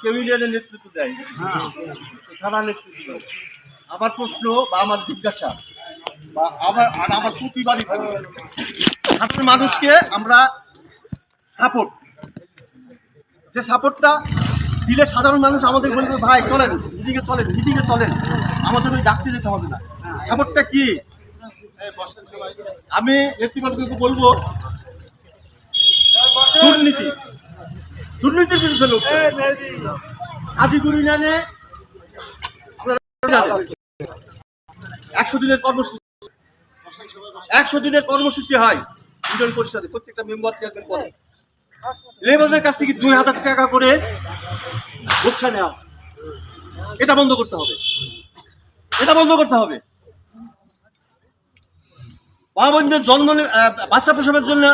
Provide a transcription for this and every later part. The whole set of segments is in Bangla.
কেউ ইউনিয়নের নেতৃত্ব দেয়, থানা নেতৃত্ব দেয়। আমার প্রশ্ন বা আমার জিজ্ঞাসা বা আমার প্রতিবাদী সাধারণ মানুষকে আমরা সাপোর্ট, যে সাপোর্টটা দিলে সাধারণ মানুষ আমাদের বলবে ভাই চলেন মিটিংয়ে চলেন, আমাদের ওই ডাকতে যেতে হবে না। সাপোর্টটা কি? আমি ব্যক্তিগতকে বলবো দুর্নীতির বিরুদ্ধে লোক হাজিগুড়ি নানে 100 দিনের কর্মসূচি হয় ইউনিয়ন পরিষদে, প্রত্যেকটা মেম্বার চেয়ারম্যান করে লেবারদের কাছ থেকে 2000 টাকা করে ভোক্তা নেওয়া। এটা বন্ধ করতে হবে, মা বোনদের জন্ম বাচ্চা প্রসবের জন্য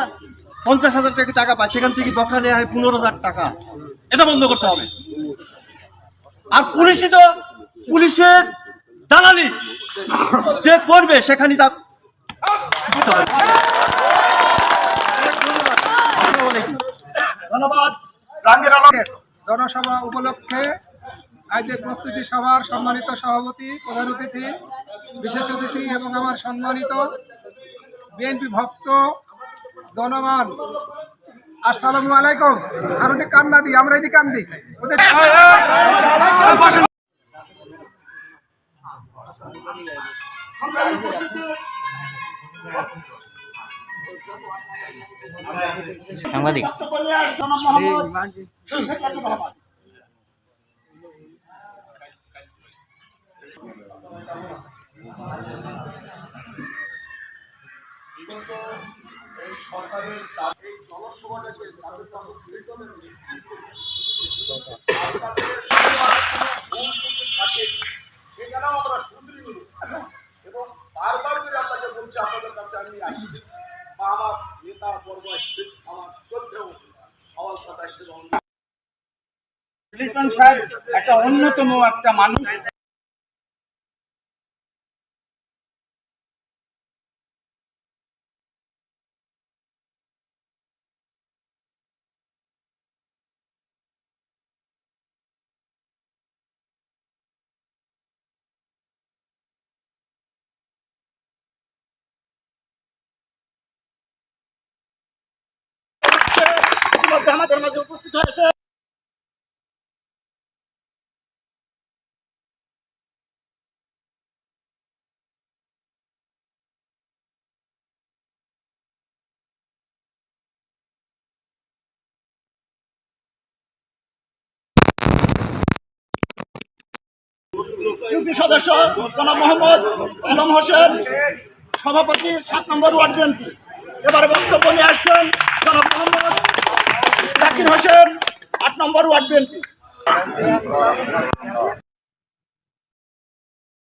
50,000 টাকা পায়, সেখান থেকে বকরা নেওয়া হয় 15,000 টাকা। এটা বন্ধ করতে হবে। আর পুলিশের দালালি যে করবে সেখানে তার ধন্যবাদ। জনসভা উপলক্ষে আজকের প্রস্তুতি সভার সম্মানিত সভাপতি, প্রধান অতিথি, বিশেষ অতিথি এবং আমার সম্মানিত বিএনপি ভক্ত জনগণ, আসসালামু আলাইকুম। আর ওদের কান্না দিই, আমরা এদিকে কান দিই ওদের। সাংবাদিক এবং বারবার করে আপনাকে বলছি, আপনাদের কাছে আমি আসছি বা আমার নেতা বর্গ আসছে, আমার শ্রদ্ধেয় আওয়াজ কথা আসছে। লিটন সাহেব একটা অন্যতম একটা মানুষ। আমাদের মাঝে উপস্থিত হয়েছে ইউপি সদস্য জনাব মোহাম্মদ আলম হোসেন, সভাপতি 7 নম্বর ওয়ার্ড বিএনপি। এবারে বক্তব্য নিয়ে আসছেন জনাব মোহাম্মদ জাকির হোসেন, 8 নম্বর ওয়ার্ড বিএনপি।